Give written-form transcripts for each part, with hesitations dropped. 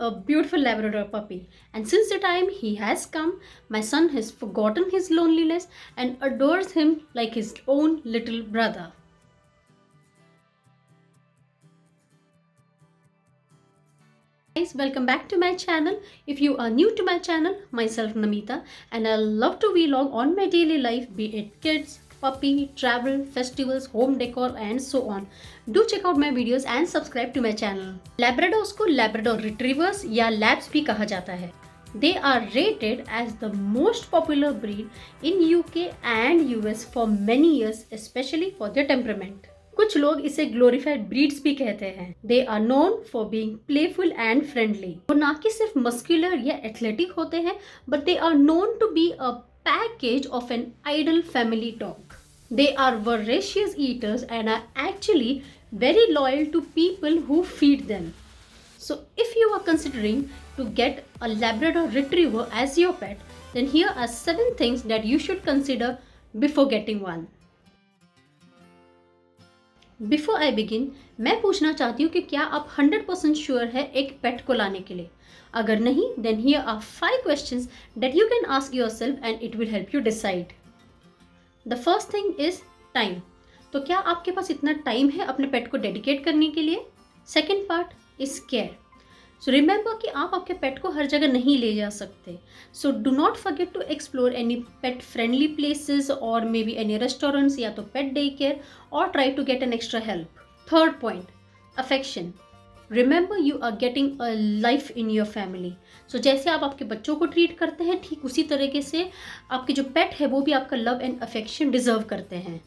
a beautiful Labrador puppy. And since the time he has come, my son has forgotten his loneliness and adores him like his own little brother. Guys, welcome back to my channel. If you are new to my channel, myself Namita, and I love to vlog on my daily life, be it kids, puppy, travel, festivals, home decor and so on. Do check out my videos and subscribe to my channel. Labradors को Labrador Retrievers या Labs भी कहा जाता है. They are rated as the most popular breed in UK and US for many years, especially for their temperament. कुछ लोग इसे glorified breeds भी कहते हैं. They are known for being playful and friendly. वो ना कि सिर्फ मस्कुलर या एथलेटिक होते हैं, but they are known to be a package of an idle family dog. They are voracious eaters and are actually very loyal to people who feed them. So if you are considering to get a Labrador Retriever as your pet, then here are 7 things that you should consider before getting one. Before I begin, मैं पूछना चाहती हूँ कि क्या आप 100% sure है एक पेट को लाने के लिए? अगर नहीं, then here are 5 questions that you can ask yourself and it will help you decide. The first thing is time. तो क्या आपके पास इतना टाइम है अपने पेट को डेडिकेट करने के लिए? Second part is care. So remember कि आप आपके पेट को हर जगह नहीं ले जा सकते. So do not forget to explore any pet friendly places और मे बी एनी रेस्टोरेंट्स या तो पेट डे केयर और try to get an extra help. Third point, affection. Remember you are getting a life in your family. So जैसे आप आपके बच्चों को treat करते हैं, ठीक उसी तरीके से आपके जो पेट है वो भी आपका लव एंड अफेक्शन डिजर्व करते हैं.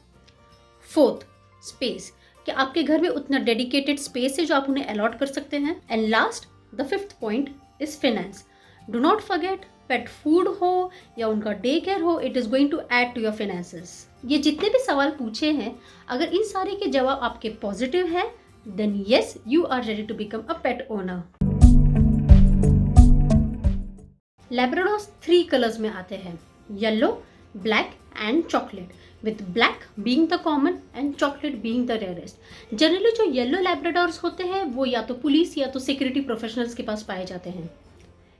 Fourth, space. क्या आपके घर में उतना डेडिकेटेड स्पेस है जो आप उन्हें अलॉट कर सकते हैं? And last, the fifth point is finance. Do not forget, pet food हो या उनका डे केयर हो, it is going to add to your finances. ये जितने भी सवाल पूछे हैं, अगर इन सारे के जवाब आपके पॉजिटिव है, then yes, you are ready to become a pet owner. Labradors 3 colours में आते हैं, yellow, black and chocolate, with black being the common and chocolate being the rarest. Generally जो येलो लैब्राडोर्स होते हैं वो या तो पुलिस या तो सिक्योरिटी प्रोफेशनल्स के पास पाए जाते हैं.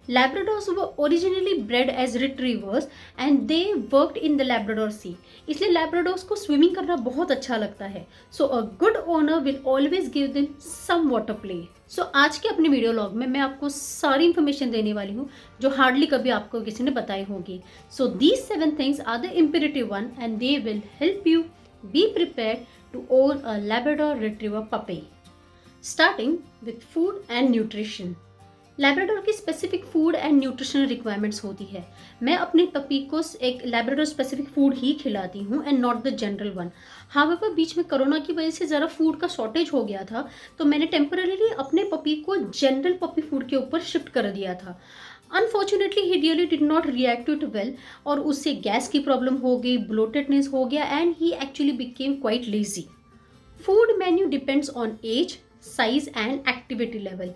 लैब्राडोर्स वो originally bred as retrievers and they worked in the Labrador sea. इसलिए लैब्राडोर्स को स्विमिंग करना बहुत अच्छा लगता है. So a good owner will always give them some water play. So आज के अपने वीडियो लॉग में मैं आपको सारी इंफॉर्मेशन देने वाली हूँ जो हार्डली कभी आपको किसी ने बताई होगी. So these 7 things are the imperative one and they will help you be prepared to own a Labrador retriever puppy. Starting with food and nutrition. Labrador की specific food and nutritional requirements होती है. मैं अपने puppy को एक Labrador specific food ही खिलाती हूँ and not the general one. However बीच में कोरोना की वजह से ज़रा फूड का शॉर्टेज हो गया था, तो मैंने टेम्पररीली अपने पपी को जनरल पपी फूड के ऊपर शिफ्ट कर दिया था. Unfortunately he really did not react to it well और उससे गैस की प्रॉब्लम हो गई, ब्लोटेडनेस हो गया and he actually became quite lazy. Food menu depends on age, size and activity level.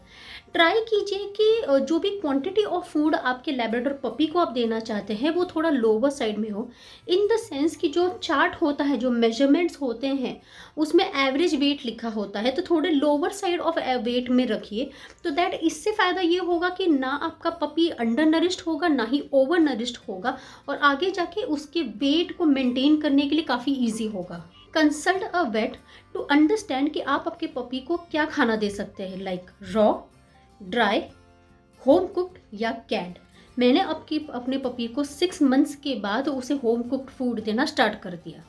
Try कीजिए कि जो भी क्वांटिटी ऑफ फूड आपके लैब्राडोर पपी को आप देना चाहते हैं वो थोड़ा लोअर साइड में हो, इन द सेंस कि जो चार्ट होता है, जो मेजरमेंट्स होते हैं उसमें एवरेज वेट लिखा होता है, तो थोड़े लोअर साइड ऑफ वेट में रखिए. तो दैट इससे फ़ायदा ये होगा कि ना आपका पपी अंडर नरिश्ड होगा ना ही ओवर नरिश्ड होगा और आगे जाके उसके वेट को मेंटेन करने के लिए काफ़ी ईजी होगा. Consult a vet to understand कि आप आपके पपी को क्या खाना दे सकते हैं, like raw, dry, home cooked या कैंड. मैंने अपने पपी को 6 मंथ्स के बाद उसे होम कुक्ड फूड देना स्टार्ट कर दिया.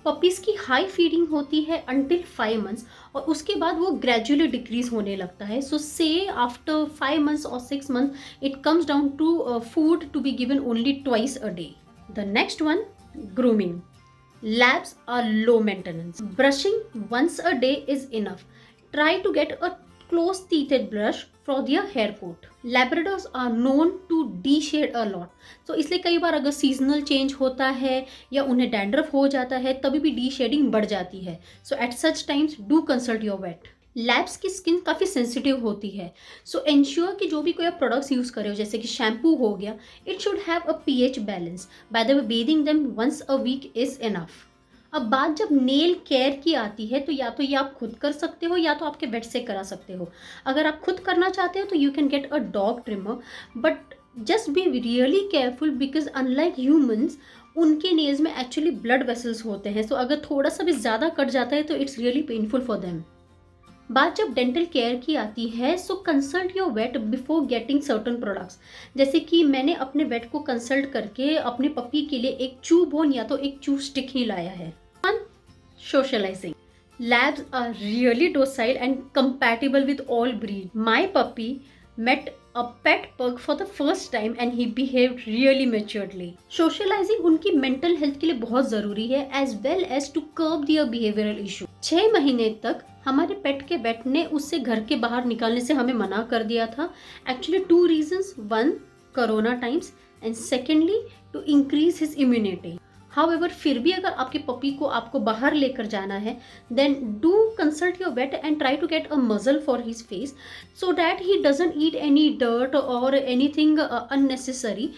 पपीज़ की हाई फीडिंग होती है अंटिल 5 मंथ्स और उसके बाद वो ग्रेजुअली डिक्रीज होने लगता है. सो से आफ्टर 5 मंथ्स और 6 months it comes down to food to be given only twice a day. The next one, grooming. Labs are low maintenance. Brushing once a day is enough. Try to get a close-teethed brush for their hair coat. Labradors are known to de-shade a lot. So इसलिए कई बार अगर seasonal change होता है या उन्हें dandruff हो जाता है तभी भी de-shading बढ़ जाती है. So at such times do consult your vet. Labs की स्किन काफ़ी सेंसिटिव होती है. सो एंश्योर कि जो भी कोई आप प्रोडक्ट्स यूज़ कर रहे हो, जैसे कि शैम्पू हो गया, it should have a pH balance. By the way bathing them once a week is enough. अब बात जब नेल केयर की आती है तो या तो ये आप खुद कर सकते हो या तो आपके वेट से करा सकते हो। अगर आप खुद करना चाहते हो तो you can get a dog trimmer, but just be really careful because unlike humans उनके नेल्स में एक्चुअली ब्लड वेसल्स होते हैं, सो अगर थोड़ा सा भी ज़्यादा कट जाता है तो it's really painful for them. बात जब डेंटल केयर की आती है, so consult your vet before getting certain products. जैसे कि मैंने अपने वेट को कंसल्ट करके अपने पपी के लिए एक चू बोन या तो एक चू स्टिक ही लाया है। Socializing. Labs are really docile and compatible with all breeds. My puppy met a pet pug for the first time and he behaved really maturedly. Socializing उनकी mental health के लिए बहुत ज़रूरी है as well as to curb their behavioral issue. 6 महीने तक हमारे पेट के वेट ने उससे घर के बाहर निकालने से हमें मना कर दिया था। Actually 2 reasons. One, Corona times, and secondly to increase his immunity. However फिर भी अगर आपके पपी को आपको बाहर लेकर जाना है then do consult your vet and try to get a muzzle for his face so that he doesn't eat any dirt और एनीथिंग अननेसेसरी।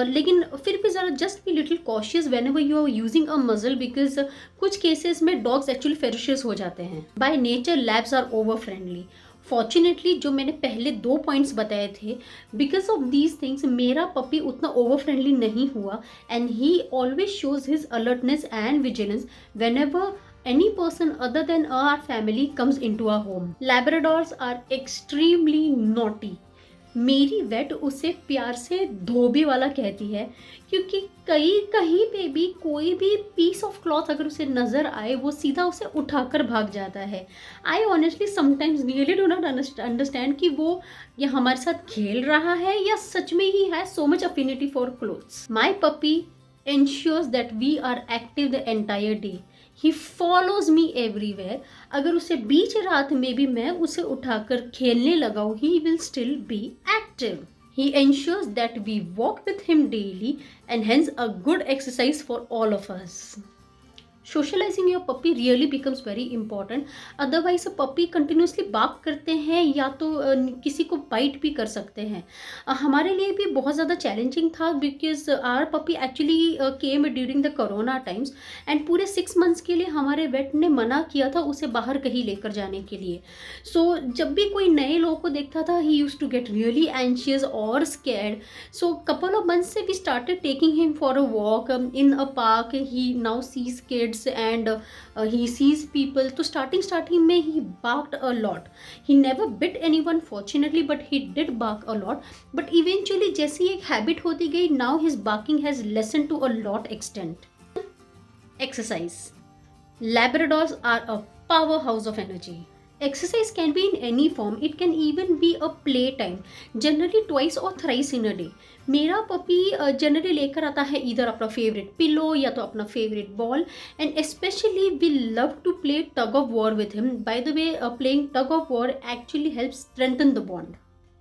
लेकिन फिर भी ज़रा just be little cautious whenever you are using a muzzle because कुछ cases में dogs actually फेरिशियस हो जाते हैं। By nature labs are over friendly. Fortunately जो मैंने पहले 2 पॉइंट्स बताए थे, बिकॉज ऑफ दीज थिंग्स मेरा पपी उतना ओवर फ्रेंडली नहीं हुआ and he always shows his alertness and vigilance whenever any person other than our family comes into our home. Labradors are extremely naughty. मेरी wait उसे प्यार से धोबी वाला कहती है क्योंकि कहीं पे भी कोई भी पीस ऑफ क्लॉथ अगर उसे नज़र आए वो सीधा उसे उठाकर भाग जाता है। I honestly sometimes really do not understand कि वो ये हमारे साथ खेल रहा है या सच में ही है so much affinity for clothes. My puppy ensures that we are active the entire day. He follows me everywhere. अगर उसे बीच रात में भी मैं उसे उठाकर खेलने लगाऊं, he will still be active. He ensures that we walk with him daily and hence a good exercise for all of us. Socialising your puppy really becomes very important. Otherwise puppy continuously bark करते हैं या तो किसी को bite भी कर सकते हैं। हमारे लिए भी बहुत ज़्यादा चैलेंजिंग था because our puppy actually came during the corona times and पूरे 6 मंथ्स के लिए हमारे वेट ने मना किया था उसे बाहर कहीं लेकर जाने के लिए। सो जब भी कोई नए लोगों को देखता था he use to get really anxious और scared. So couple of months से we started taking him for a walk in a park. He now sees kids and he sees people. तो starting में he barked a lot. He never bit anyone fortunately, but he did bark a lot. But eventually जैसी एक habit होती गई, now his barking has lessened to a lot extent. Exercise. Labradors are a powerhouse of energy. Exercise can be in any form. It can even be a play time. Generally twice or thrice in a day. मेरा puppy generally लेकर आता है इधर अपना favourite pillow या तो अपना favourite ball and specially we love to play tug of war with him. By the way playing tug of war actually helps strengthen the bond.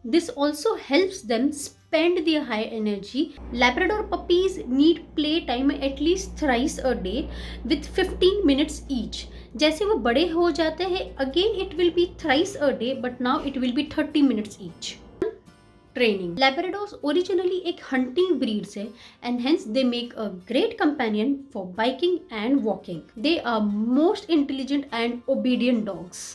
This also helps them spend their high energy. Labrador puppies need playtime at least thrice a day with 15 minutes each. जैसे वो बड़े हो जाते हैं again it will be thrice a day but now it will be 30 minutes each. Training. Labradors originally एक hunting breeds है and hence they make a great companion for biking and walking. They are most intelligent and obedient dogs.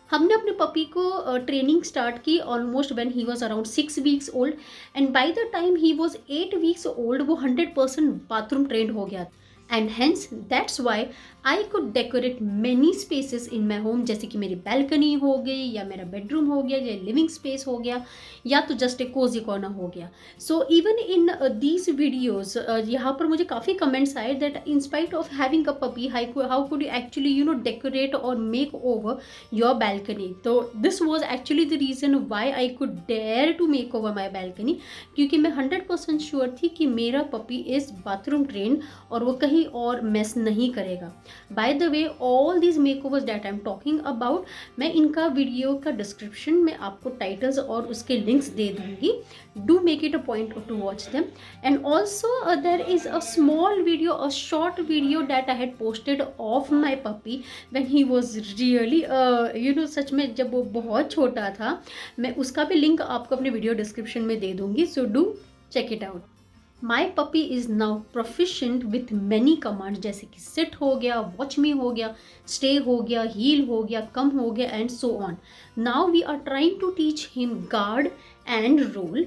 हमने अपने puppy को training start की almost when he was around 6 weeks old and by the time he was 8 weeks old वो 100% bathroom trend हो गया and hence that's why I could decorate many spaces in my home, जैसे कि मेरी balcony हो गई या मेरा बेडरूम हो गया या लिविंग स्पेस हो गया या तो जस्ट ए कोजी कॉर्नर हो गया. So even in these videos यहाँ पर मुझे काफ़ी कमेंट्स आए that in spite of having a puppy how could you actually decorate और मेक ओवर योर बैल्कनी. तो this was actually the reason why I could dare to make over my balcony, क्योंकि मैं 100% sure थी कि मेरा puppy is bathroom train और वो कहीं और मेस नहीं करेगा. Bye the way all these makeovers that I am talking about मैं इनका वीडियो का डिस्क्रिप्शन में आपको टाइटल्स और उसके लिंक्स दे दूंगी. Do make it a point to watch them. And also there is a small video, a short video that I had posted of my puppy when he was really such में जब वो बहुत छोटा था. मैं उसका भी लिंक आपको अपने वीडियो डिस्क्रिप्शन में दे दूंगी. So do check it out. My puppy is now proficient with many commands, जैसे कि सिट हो गया, वॉच मी हो गया, स्टे हो गया, हील हो गया, कम हो गया, and so on. Now we are trying to teach him guard and roll,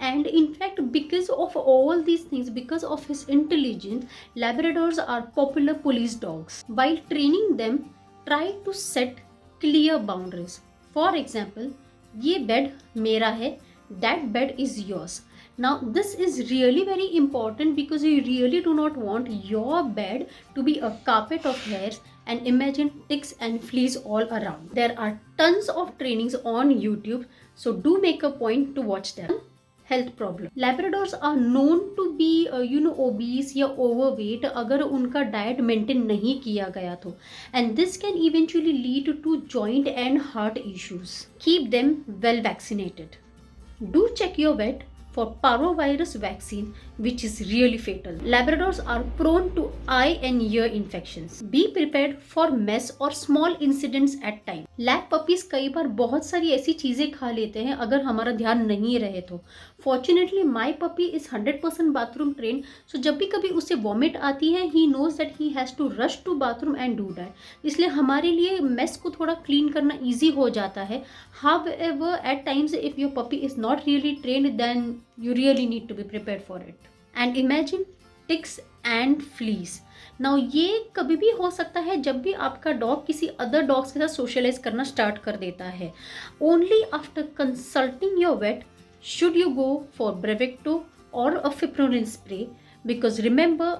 and in fact because of all these things, because of his intelligence, labradors are popular police dogs. While training them, try to set clear boundaries. For example, ये bed मेरा है, that bed is yours. Now this is really very important because you really do not want your bed to be a carpet of hairs and imagine ticks and fleas all around. There are tons of trainings on YouTube, so do make a point to watch them. Health problem, Labradors are known to be obese या overweight अगर उनका diet maintain नहीं किया गया तो, and this can eventually lead to joint and heart issues. Keep them well vaccinated. Do check your vet for parvovirus vaccine, which is really fatal. Labradors are prone to eye and ear infections. Be prepared for mess or small incidents at time. Lab puppies कई बार बहुत सारी ऐसी चीज़ें खा लेते हैं अगर हमारा ध्यान नहीं रहे तो. Fortunately my puppy is 100% bathroom train, so जब भी कभी उसे वॉमिट आती है he knows that he has to rush to bathroom and do that. इसलिए हमारे लिए मेस को थोड़ा क्लीन करना ईजी हो जाता है. However, at times if your puppy is not really trained, then you really need to be prepared for it. And imagine ticks and fleas. Now ये कभी भी हो सकता है जब भी आपका डॉग किसी अदर डॉग्स के साथ सोशलाइज करना स्टार्ट कर देता है. Only after consulting your vet should you go for Bravecto or a Fipronil spray, because remember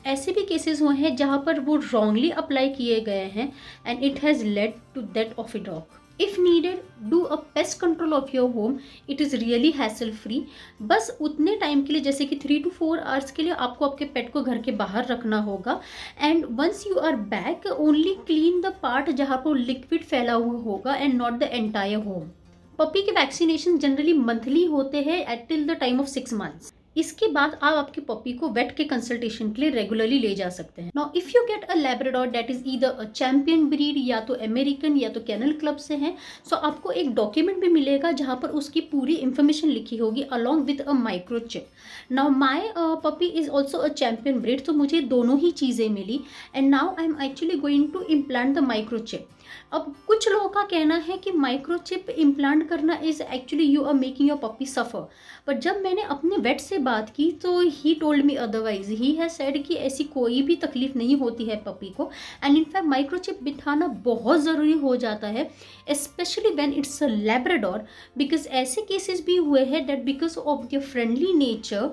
ऐसे भी केसेस हुए हैं जहाँ पर वो रॉन्गली अप्लाई किए गए हैं and it has led to death of a dog. If needed, do a pest control of your home. It is really hassle free. बस उतने टाइम के लिए जैसे कि 3 to 4 आवर्स के लिए आपको आपके पेट को घर के बाहर रखना होगा. And once you are back, only clean the part जहाँ पर लिक्विड फैला हुआ होगा and not the entire home. Puppy के वैक्सीनेशन जनरली मंथली होते हैं at till the time of 6 months. इसके बाद आप आपके पपी को वेट के कंसल्टेशन के लिए रेगुलरली ले जा सकते हैं. Now if you get a Labrador that is either a champion breed या तो अमेरिकन या तो केनल क्लब से हैं, सो आपको एक डॉक्यूमेंट भी मिलेगा जहाँ पर उसकी पूरी इंफॉर्मेशन लिखी होगी along with a microchip. Now my puppy is also a champion breed, तो मुझे दोनों ही चीज़ें मिली and now I am actually going to implant the microchip. अब कुछ लोगों का कहना है कि माइक्रोचिप इम्प्लांट करना is actually you are making your puppy suffer, but जब मैंने अपने वेट से बात की तो he told me otherwise. He has said कि ऐसी कोई भी तकलीफ नहीं होती है पपी को, एंड इनफैक्ट माइक्रोचिप बिठाना बहुत ज़रूरी हो जाता है specially when it's a Labrador, because ऐसे केसेस भी हुए हैं that because of their friendly nature,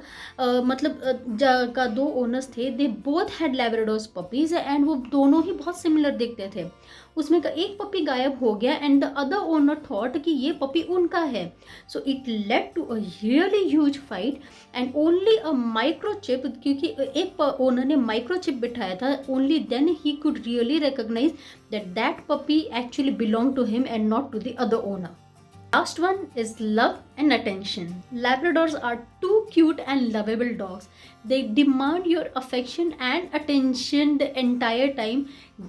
मतलब का 2 ओनर्स थे, they both had Labradors puppies and वो दोनों ही बहुत सिमिलर दिखते थे. उसमें का एक पपी गायब हो गया and the other owner thought कि ये पपी उनका है. So it led to a really huge fight and only a microchip, क्योंकि एक ओनर ने माइक्रोचिप बिठाया था, only then he could really recognise that that puppy actually belong to him and not to the other owner. Last one is love and attention. Labradors are too cute and lovable dogs. They demand your affection and attention the entire time,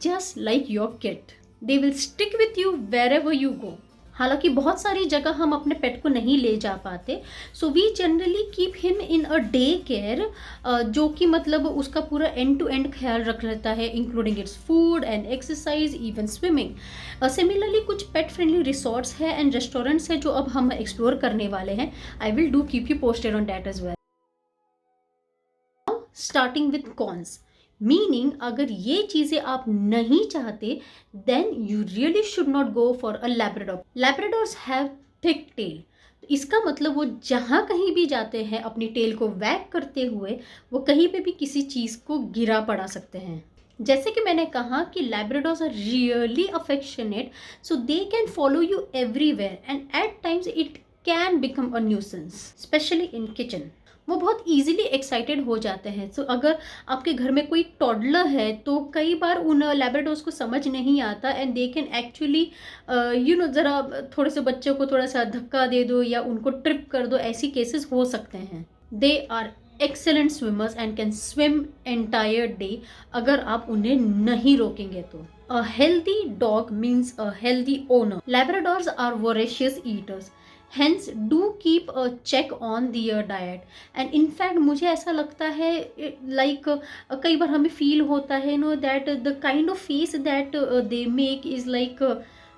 just like your kid. They will stick with you wherever you go. हालांकि बहुत सारी जगह हम अपने पेट को नहीं ले जा पाते, so we generally keep him in a day care, जो कि मतलब उसका पूरा एंड टू एंड ख्याल रख लेता है, including its food and exercise, even swimming. Similarly कुछ पेट फ्रेंडली रिसोर्ट्स है एंड रेस्टोरेंट्स है जो अब हम एक्सप्लोर करने वाले हैं. I will do keep you posted on that as well. Starting with cons, meaning अगर ये चीज़ें आप नहीं चाहते then you really should not go for a Labrador. Labradors have thick tail, इसका मतलब वो जहाँ कहीं भी जाते हैं अपनी टेल को वैग करते हुए वो कहीं पे भी किसी चीज़ को गिरा पड़ा सकते हैं. जैसे कि मैंने कहा कि Labradors are really affectionate, so they can follow you everywhere and at times it can become a nuisance, specially in kitchen. वो बहुत इजीली एक्साइटेड हो जाते हैं. सो अगर आपके घर में कोई टॉडलर है तो कई बार उन लैब्राडोर्स को समझ नहीं आता एंड दे कैन एक्चुअली ज़रा थोड़े से बच्चों को थोड़ा सा धक्का दे दो या उनको ट्रिप कर दो, ऐसी केसेस हो सकते हैं. They are excellent swimmers and can swim entire day अगर आप उन्हें नहीं रोकेंगे तो. A healthy dog means a healthy owner. Labradors are voracious eaters. Hence do keep a check on their diet. And in fact मुझे ऐसा लगता है like कई बार हमें feel होता है that the kind of face that they make is like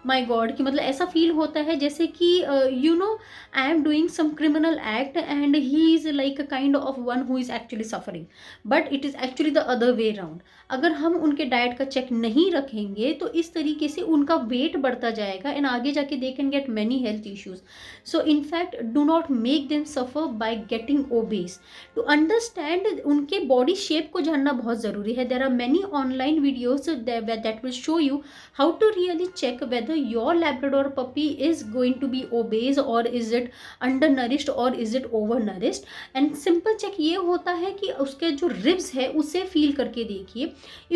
my god कि मतलब ऐसा फील होता है जैसे कि I am doing some criminal act and he is like a kind of one who is actually suffering, but it is actually the other way round. अगर हम उनके डाइट का चेक नहीं रखेंगे तो इस तरीके से उनका वेट बढ़ता जाएगा एंड आगे जाके they can get many health issues. So in fact do not make them suffer by getting obese. To understand उनके बॉडी शेप को जानना बहुत ज़रूरी है. There are many online videos that will show you how to really check whether your Labrador puppy is going to be obese or is it undernourished or is it overnourished. and simple check ये होता है कि उसके जो ribs है उसे feel करके देखिए.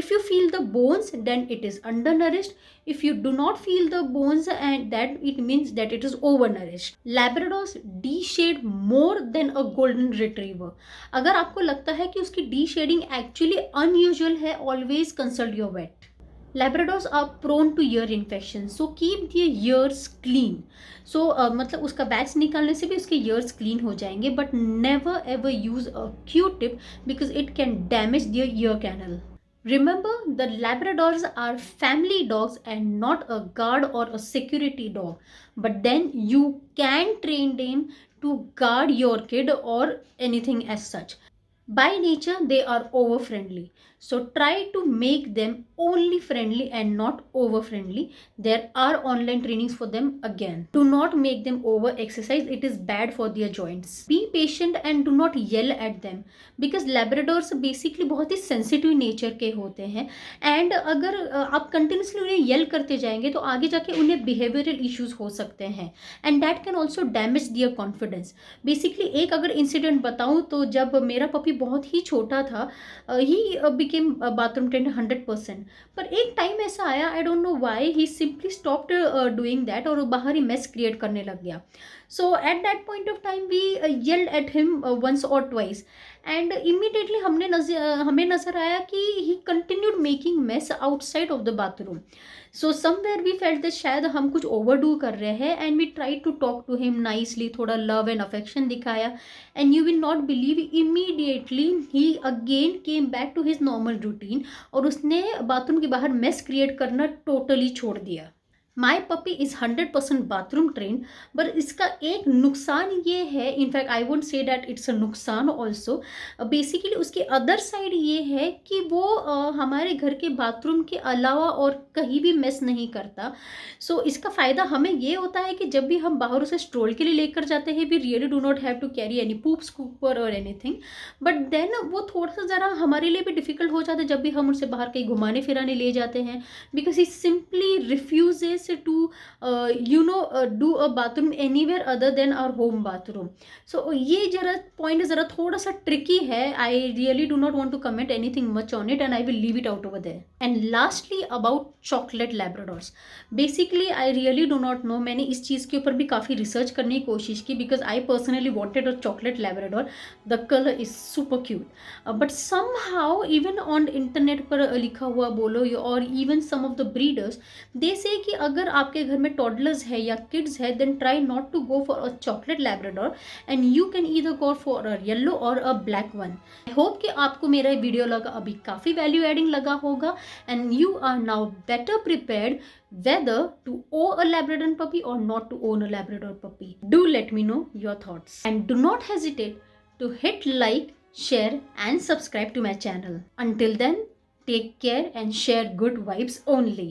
if you feel the bones then it is undernourished. if you do not feel the bones and that it means that it is overnourished. Labradors de-shade more than a golden retriever. अगर आपको लगता है कि उसकी de-shading actually unusual है, always consult your vet. Labradors are prone to ear infection, so keep their ears clean. So मतलब उसका batch निकालने से भी उसके ears clean हो जाएंगे, but never ever use a Q-tip because it can damage their ear canal. Remember, the Labradors are family dogs and not a guard or a security dog. But then you can train them to guard your kid or anything as such. By nature, they are over friendly. So try to make them only friendly and not over friendly. There are online trainings for them again. Do not make them over exercise. It is bad for their joints. Be patient and do not yell at them because Labradors basically बहुत ही sensitive nature के होते हैं. and अगर आप continuously उन्हें yell करते जाएंगे तो आगे जाके उन्हें behavioral issues हो सकते हैं and that can also damage their confidence. Basically एक अगर incident बताऊँ तो जब मेरा पपी बहुत ही छोटा था ही बिकेम बाथरूम ट्रेंड 100%. पर एक टाइम ऐसा आया, I don't know why, he simply stopped doing that और बाहर ही मेस क्रिएट करने लग गया. So at that point of time we yelled at him once और ट्वाइस एंड इमीडिएटली हमें नजर आया कि he continued making mess outside of the bathroom. So somewhere we felt that शायद हम कुछ ओवरडू कर रहे हैं and we try to talk to him nicely, थोड़ा लव एंड अफेक्शन दिखाया and you will not believe immediately he again came back to his normal routine और उसने बाथरूम के बाहर मेस क्रिएट करना टोटली छोड़ दिया. My puppy is 100% bathroom train, but इसका एक नुकसान ये है, in fact I won't say that it's a नुकसान ऑल्सो. बेसिकली उसकी अदर साइड ये है कि वो हमारे घर के बाथरूम के अलावा और कहीं भी मेस नहीं करता. सो इसका फ़ायदा हमें ये होता है कि जब भी हम बाहर उसे स्ट्रोल के लिए लेकर जाते हैं we really do not have to carry any poop scooper और एनीथिंग. बट देन वो थोड़ा सा ज़रा हमारे लिए भी डिफ़िकल्ट हो जाता है जब भी हम उसे बाहर कहीं घुमाने फिराने ले जाते हैं because he simply refuses to do a bathroom anywhere other than our home bathroom. So ये जरा point ज़रा थोड़ा सा tricky है. I really do not want to comment anything much on it and I will leave it out over there. And lastly about chocolate Labradors. Basically I really do not know. मैंने इस चीज़ के ऊपर भी काफ़ी research करने की कोशिश की because I personally wanted a chocolate Labrador. The color is super cute. But somehow even on internet पर लिखा हुआ बोलो और even some of the breeders they say कि अगर आपके घर में टॉडलर्स है या किड्स है then try not to go for a chocolate Labrador and you can either go for a yellow or a black one. I hope कि आपको मेरा वीडियो लगा अभी काफ़ी वैल्यू एडिंग लगा होगा and you are now better prepared whether to own a Labrador puppy or not to own a Labrador puppy. Do let me know your thoughts and do not hesitate to hit like, share and subscribe to my channel. Until then, take care and share good vibes only.